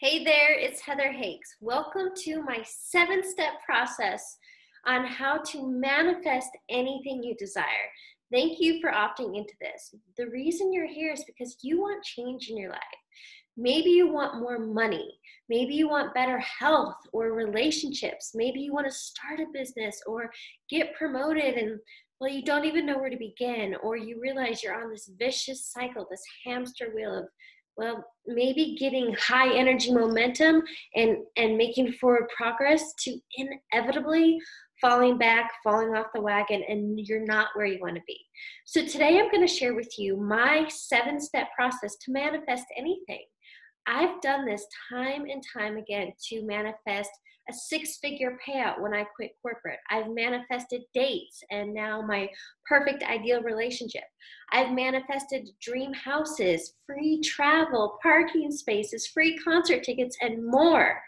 Hey there, it's Heather Hakes. Welcome to my 7-step process on how to manifest anything you desire. Thank you for opting into this. The reason you're here is because you want change in your life. Maybe you want more money. Maybe you want better health or relationships. Maybe you want to start a business or get promoted and you don't even know where to begin, or you realize you're on this vicious cycle, this hamster wheel of maybe getting high energy momentum and making forward progress to inevitably falling back, falling off the wagon, and you're not where you want to be. So today I'm going to share with you my 7-step process to manifest anything. I've done this time and time again to manifest a 6-figure payout when I quit corporate. I've manifested dates and now my perfect ideal relationship. I've manifested dream houses, free travel, parking spaces, free concert tickets, and more.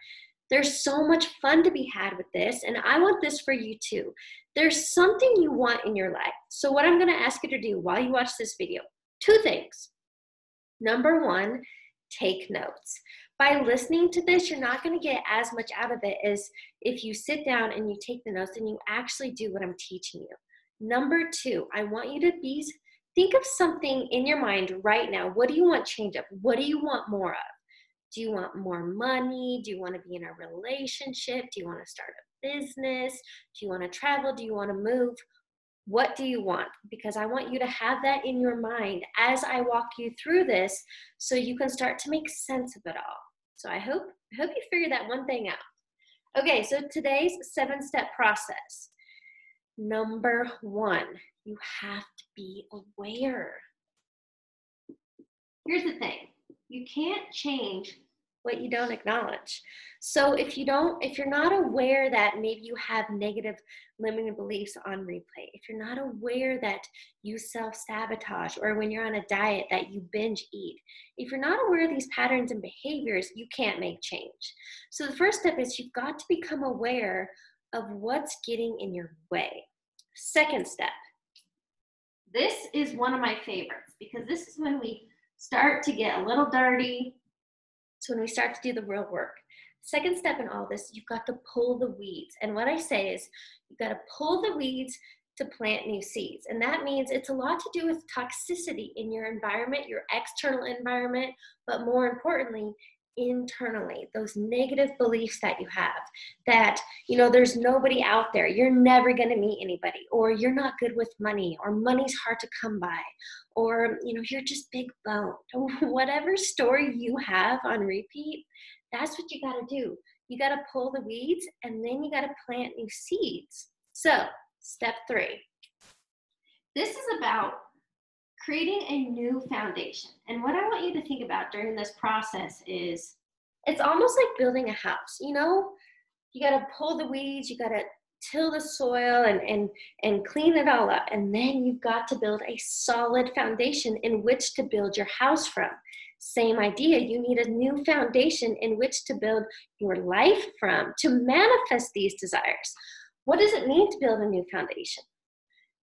There's so much fun to be had with this, and I want this for you too. There's something you want in your life. So what I'm going to ask you to do while you watch this video, 2 things. Number 1, take notes. By listening to this, you're not going to get as much out of it as if you sit down and you take the notes and you actually do what I'm teaching you. Number 2, I want you to think of something in your mind right now. What do you want change of? What do you want more of? Do you want more money? Do you want to be in a relationship? Do you want to start a business? Do you want to travel? Do you want to move? What do you want? Because I want you to have that in your mind as I walk you through this so you can start to make sense of it all. So I hope you figured that one thing out. Okay, so today's 7-step process. Number 1, you have to be aware. Here's the thing. You can't change what you don't acknowledge. So if you're not aware that maybe you have negative limiting beliefs on replay, if you're not aware that you self-sabotage, or when you're on a diet that you binge eat, if you're not aware of these patterns and behaviors, you can't make change. So the first step is you've got to become aware of what's getting in your way. Second step. This is one of my favorites because this is when we start to get a little dirty. So when we start to do the real work. Second step in all this, you've got to pull the weeds. And what I say is you've got to pull the weeds to plant new seeds. And that means it's a lot to do with toxicity in your environment, your external environment, but more importantly, internally, those negative beliefs that you have that, there's nobody out there, you're never going to meet anybody, or you're not good with money, or money's hard to come by, or, you're just big boned. Whatever story you have on repeat, that's what you got to do. You got to pull the weeds and then you got to plant new seeds. So step 3, this is about creating a new foundation. And what I want you to think about during this process is it's almost like building a house. You got to pull the weeds, you got to till the soil and clean it all up. And then you've got to build a solid foundation in which to build your house from. Same idea, you need a new foundation in which to build your life from, to manifest these desires. What does it mean to build a new foundation?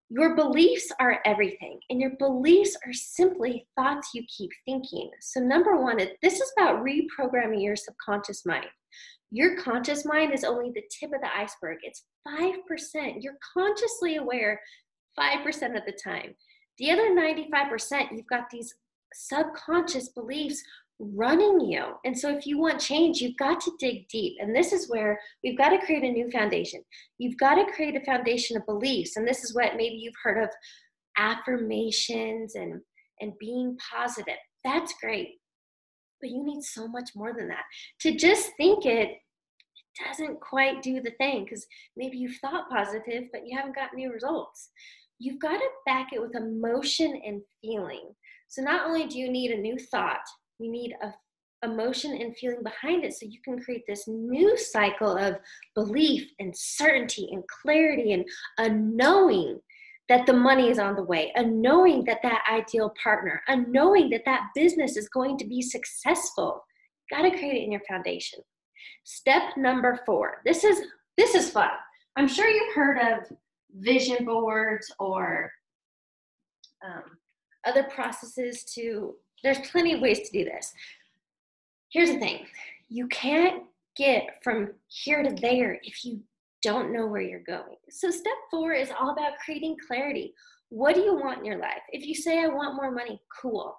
Your beliefs are everything, and your beliefs are simply thoughts you keep thinking. So number 1, this is about reprogramming your subconscious mind. Your conscious mind is only the tip of the iceberg. It's 5%. You're consciously aware 5% of the time. The other 95%, you've got these subconscious beliefs running you. And so if you want change, you've got to dig deep. And this is where we've got to create a new foundation. You've got to create a foundation of beliefs. And this is what maybe you've heard of affirmations and being positive. That's great. But you need so much more than that. To just think it doesn't quite do the thing, because maybe you've thought positive, but you haven't gotten new results. You've got to back it with emotion and feeling. So not only do you need a new thought, you need a emotion and feeling behind it so you can create this new cycle of belief and certainty and clarity and a knowing that the money is on the way, a knowing that ideal partner, a knowing that business is going to be successful. You got to create it in your foundation. Step number 4. This is fun. I'm sure you've heard of vision boards or other processes there's plenty of ways to do this. Here's the thing. You can't get from here to there if you don't know where you're going. So step 4 is all about creating clarity. What do you want in your life? If you say, I want more money, cool.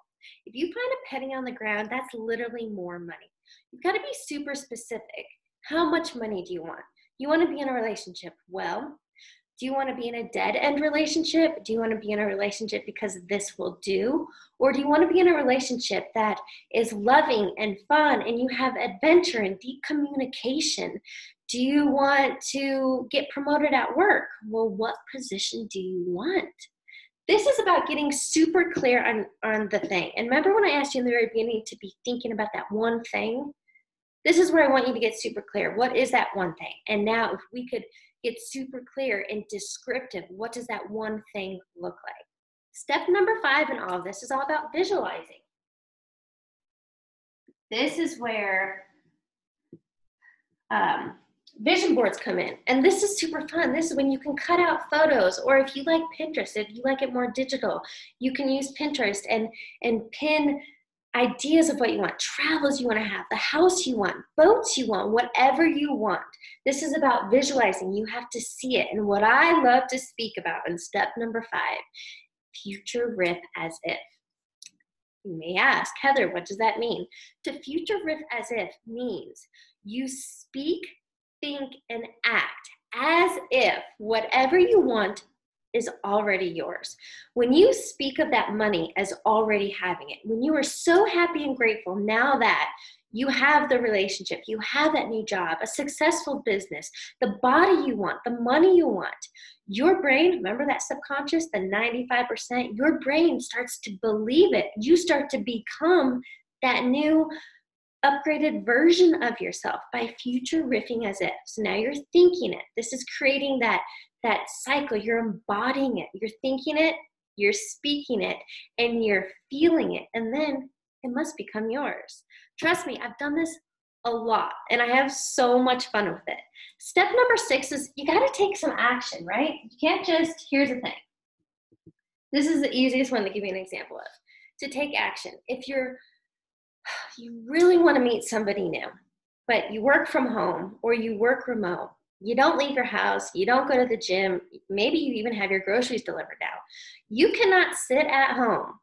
If you find a penny on the ground, that's literally more money. You've got to be super specific. How much money do you want? You want to be in a relationship? Well, do you want to be in a dead-end relationship? Do you want to be in a relationship because this will do? Or do you want to be in a relationship that is loving and fun and you have adventure and deep communication? Do you want to get promoted at work? Well, what position do you want? This is about getting super clear on the thing. And remember when I asked you in the very beginning to be thinking about that one thing? This is where I want you to get super clear. What is that one thing? And now if we could get super clear and descriptive, what does that one thing look like? Step number 5 in all of this is all about visualizing. This is where vision boards come in. And this is super fun. This is when you can cut out photos, or if you like Pinterest, if you like it more digital, you can use Pinterest and pin ideas of what you want, travels you want to have, the house you want, boats you want, whatever you want. This is about visualizing. You have to see it. And what I love to speak about in step number 5, future riff as if. You may ask, Heather, what does that mean? To future riff as if means you speak, think, and act as if whatever you want is already yours. When you speak of that money as already having it, when you are so happy and grateful now that you have the relationship, you have that new job, a successful business, the body you want, the money you want, your brain, remember that subconscious, the 95%, your brain starts to believe it. You start to become that new upgraded version of yourself by future riffing as if. So now you're thinking it. This is creating that cycle. You're embodying it. You're thinking it, you're speaking it, and you're feeling it. And then it must become yours. Trust me, I've done this a lot, and I have so much fun with it. Step number 6 is you got to take some action, right? You can't just, here's the thing. This is the easiest one to give you an example of. To take action. If you really want to meet somebody new, but you work from home or you work remote, you don't leave your house, you don't go to the gym, maybe you even have your groceries delivered now. You cannot sit at home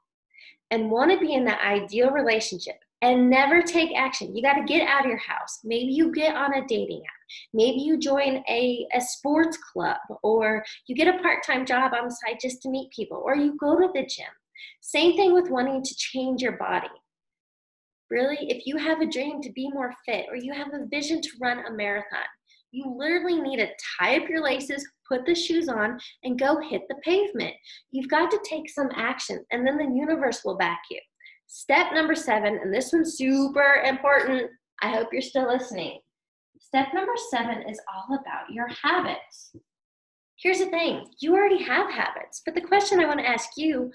and want to be in that ideal relationship and never take action. You got to get out of your house. Maybe you get on a dating app. Maybe you join a sports club, or you get a part-time job on the side just to meet people, or you go to the gym. Same thing with wanting to change your body. Really, if you have a dream to be more fit, or you have a vision to run a marathon, you literally need to tie up your laces, put the shoes on, and go hit the pavement. You've got to take some action, and then the universe will back you. Step number 7, and this one's super important. I hope you're still listening. Step number 7 is all about your habits. Here's the thing. You already have habits, but the question I want to ask you,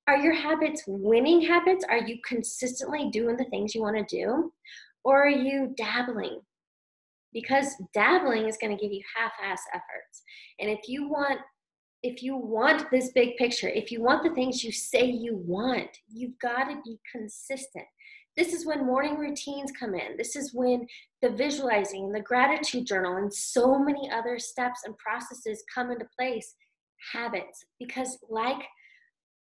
are your habits winning habits? Are you consistently doing the things you want to do? Or are you dabbling? Because dabbling is going to give you half-ass efforts. And if you want this big picture, if you want the things you say you want, you've got to be consistent. This is when morning routines come in. This is when the visualizing and the gratitude journal and so many other steps and processes come into place. Habits. Because like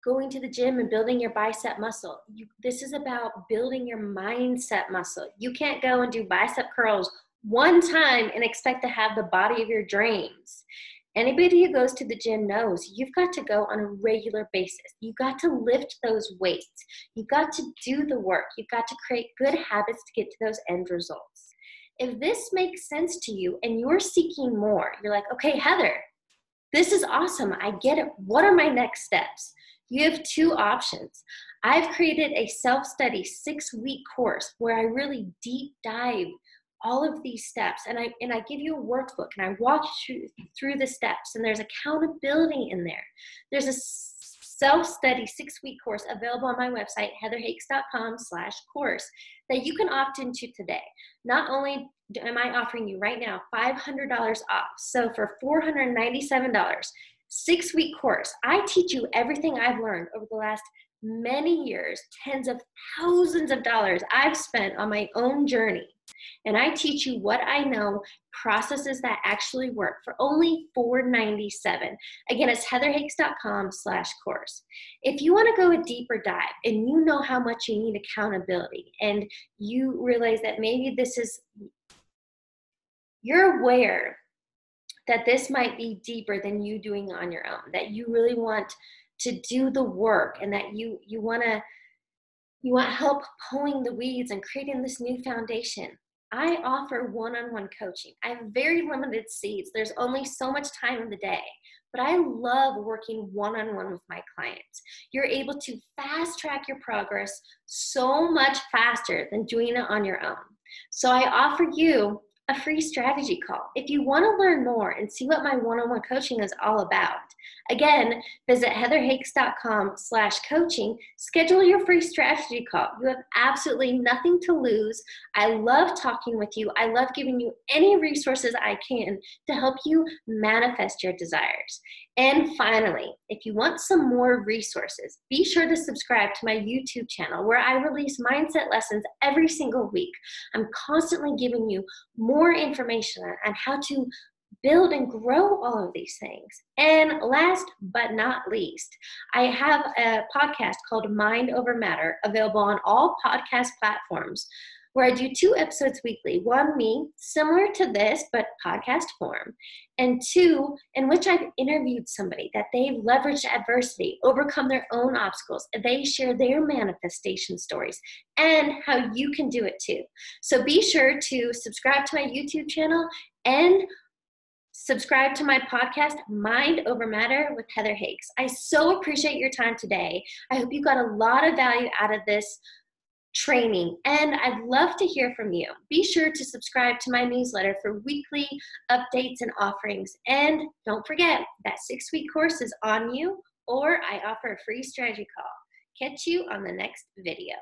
going to the gym and building your bicep muscle, this is about building your mindset muscle. You can't go and do bicep curls one time and expect to have the body of your dreams. Anybody who goes to the gym knows you've got to go on a regular basis. You've got to lift those weights. You've got to do the work. You've got to create good habits to get to those end results. If this makes sense to you and you're seeking more, you're like, okay, Heather, this is awesome. I get it. What are my next steps? You have 2 options. I've created a self-study 6-week course where I really deep dive all of these steps, and I give you a workbook, and I walk you through the steps, and there's accountability in there. There's a self-study 6-week course available on my website, heatherhakes.com/course, that you can opt into today. Not only am I offering you right now $500 off, so for $497, 6-week course, I teach you everything I've learned over the last many years, tens of thousands of dollars I've spent on my own journey. And I teach you what I know, processes that actually work for only $4.97. Again, it's heatherhakes.com/course. If you want to go a deeper dive and you know how much you need accountability and you realize that maybe you're aware that this might be deeper than you doing on your own, that you really want to do the work and that you want help pulling the weeds and creating this new foundation. I offer one-on-one coaching. I have very limited seats. There's only so much time in the day, but I love working one-on-one with my clients. You're able to fast track your progress so much faster than doing it on your own. So I offer you a free strategy call. If you want to learn more and see what my one-on-one coaching is all about, again, visit heatherhakes.com/coaching, schedule your free strategy call. You have absolutely nothing to lose. I love talking with you. I love giving you any resources I can to help you manifest your desires. And finally, if you want some more resources, be sure to subscribe to my YouTube channel where I release mindset lessons every single week. I'm constantly giving you more information on how to build and grow all of these things. And last but not least, I have a podcast called Mind Over Matter, available on all podcast platforms, where I do 2 episodes weekly. One, me, similar to this, but podcast form. And 2, in which I've interviewed somebody that they've leveraged adversity, overcome their own obstacles. They share their manifestation stories and how you can do it too. So be sure to subscribe to my YouTube channel and subscribe to my podcast, Mind Over Matter with Heather Hakes. I so appreciate your time today. I hope you got a lot of value out of this training, and I'd love to hear from you. Be sure to subscribe to my newsletter for weekly updates and offerings. And don't forget that 6-week course is on you, or I offer a free strategy call. Catch you on the next video.